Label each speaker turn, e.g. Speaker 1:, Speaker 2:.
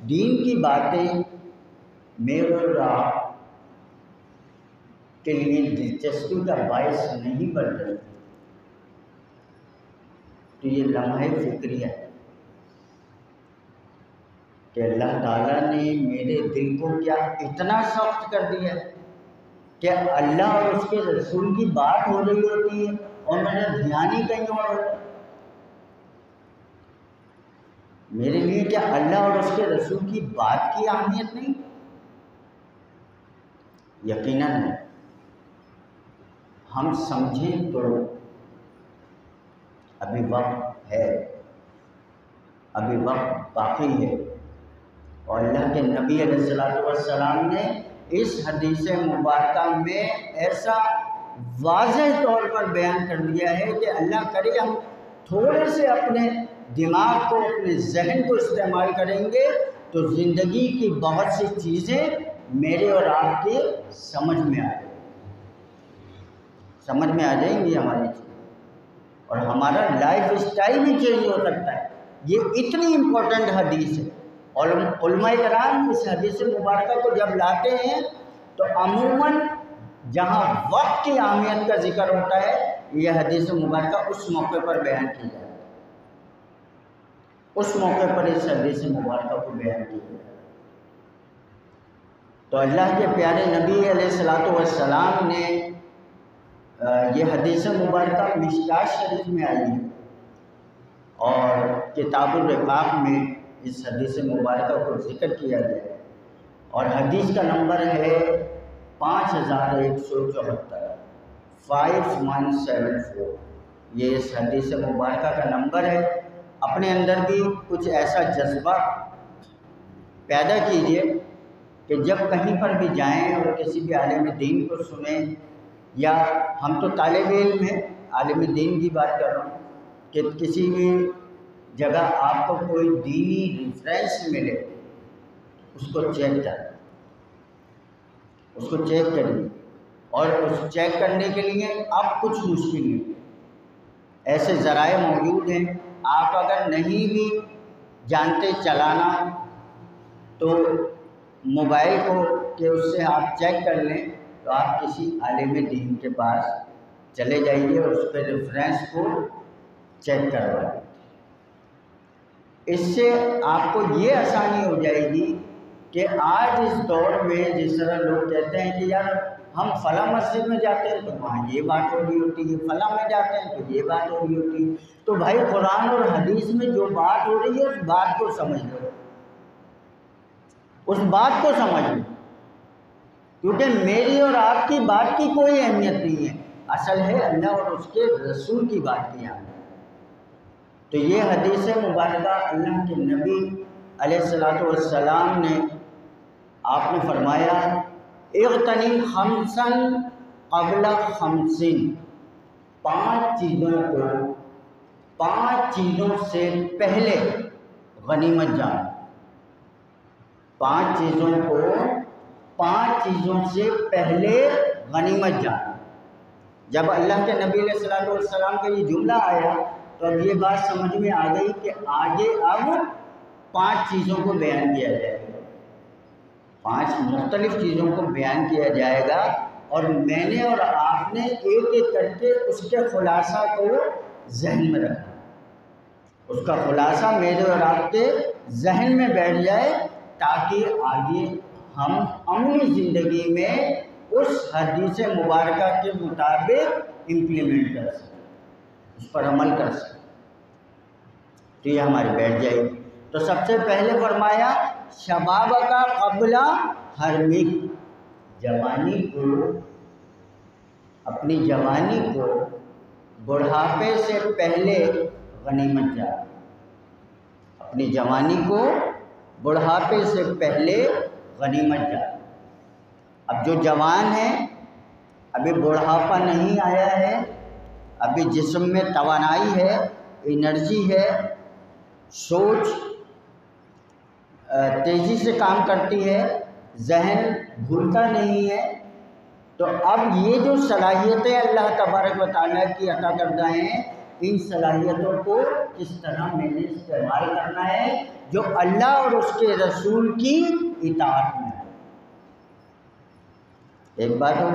Speaker 1: دین کی باتیں میرے اور آپ کے لیے دلچسپی کا باعث نہیں بن رہی تو یہ لمحہ فکری ہے کہ اللہ تعالیٰ نے میرے دل کو کیا اتنا سخت کر دیا کہ اللہ اور اس کے رسول کی بات ہو رہی ہوتی ہے اور میرا دھیان ہی کہیں اور ہوتا ہے۔ میرے لیے کیا اللہ اور اس کے رسول کی بات کی اہمیت نہیں؟ یقیناً ہے۔ ہم سمجھیں تو ابھی وقت ہے، ابھی وقت باقی ہے، اور اللہ کے نبی علیہ السلام نے اس حدیث مبارکہ میں ایسا واضح طور پر بیان کر دیا ہے کہ اللہ کرے ہم تھوڑے سے اپنے دماغ کو، اپنے ذہن کو استعمال کریں گے تو زندگی کی بہت سی چیزیں میرے اور آپ کے سمجھ میں آ جائیں گی ہماری چیز، اور ہمارا لائف اسٹائل بھی چینج ہو سکتا ہے۔ یہ اتنی امپورٹنٹ حدیث ہے، اور علماء کرام اس حدیث مبارکہ کو جب لاتے ہیں تو عموماً جہاں وقت کی اہمیت کا ذکر ہوتا ہے یہ حدیث مبارکہ اس موقع پر بیان کی جاتی ہے، اس موقع پر اس حدیث مبارکہ کو بیان کی جاتی ہے۔ تو اللہ کے پیارے نبی علیہ السلام نے یہ حدیث مبارکہ مشکات شریف میں آئی ہے، اور کتاب الرقاق میں اس حدیث مبارکہ کو ذکر کیا گیا ہے، اور حدیث کا نمبر ہے 5174 5174۔ یہ اس حدیث مبارکہ کا نمبر ہے۔ اپنے اندر بھی کچھ ایسا جذبہ پیدا کیجیے کہ جب کہیں پر بھی جائیں اور کسی بھی عالم دین کو سنیں، یا ہم تو طالب علم ہیں، عالم دین کی بات کر رہا ہوں، کہ کسی بھی جگہ آپ کو کوئی دینی ریفرنس ملے اس کو چیک کریں، اس کو چیک کریے، اور اس چیک کرنے کے لیے اب کچھ مشکل نہیں، ایسے ذرائع موجود ہیں۔ آپ اگر نہیں بھی جانتے چلانا تو موبائل کو کہ اس سے آپ چیک کر لیں، تو آپ کسی عالم دین کے پاس چلے جائیے اور اس پہ ریفرنس کو چیک کروائیں۔ اس سے آپ کو یہ آسانی ہو جائے گی کہ آج اس دور میں جس طرح لوگ کہتے ہیں کہ یار ہم فلاں مسجد میں جاتے ہیں تو وہاں یہ بات ہو رہی ہوتی ہے، فلاں میں جاتے ہیں تو یہ بات ہو رہی ہوتی ہے، تو بھائی قرآن اور حدیث میں جو بات ہو رہی ہے اس بات کو سمجھ لو، اس بات کو سمجھ لو، کیونکہ میری اور آپ کی بات کی کوئی اہمیت نہیں ہے، اصل ہے اللہ اور اس کے رسول کی بات کی اہمیت۔ تو یہ حدیث مبارکہ اللہ کے نبی علیہ السلام نے، آپ نے فرمایا اغتنم خمسا قبل خمسن، 5 چیزوں سے پہلے غنیمت جان، 5 چیزوں سے پہلے غنیمت جان۔ جب اللہ کے نبی علیہ السلام کا یہ جملہ آیا تو اب یہ بات سمجھ میں آ گئی کہ آگے اب 5 چیزوں کو بیان کیا جائے گا، 5 مختلف چیزوں کو بیان کیا جائے گا، اور میں نے اور آپ نے ایک ایک کر کے اس کے خلاصہ کو ذہن میں رکھا، اس کا خلاصہ میرے اور آپ کے ذہن میں بیٹھ جائے، تاکہ آگے ہم عملی زندگی میں اس حدیث مبارکہ کے مطابق امپلیمنٹ کر سکیں، اس پر عمل کر سکیں، تو یہ ہماری بیٹھ جائے گی۔ تو سب سے پہلے فرمایا شباب کا قبل حرمک، اپنی جوانی کو بڑھاپے سے پہلے غنیمت جان، اپنی جوانی کو بڑھاپے سے پہلے غنیمت جان۔ اب جو جوان ہیں، ابھی بڑھاپا نہیں آیا ہے، ابھی جسم میں توانائی ہے، انرجی ہے، سوچ تیزی سے کام کرتی ہے، ذہن بھولتا نہیں ہے، تو اب یہ جو صلاحیتیں اللہ تبارک و تعالیٰ کی عطا کردہ ہیں، ان صلاحیتوں کو کس طرح میں نے استعمال کرنا ہے جو اللہ اور اس کے رسول کی اطاعت میں ہے۔ ایک بات اور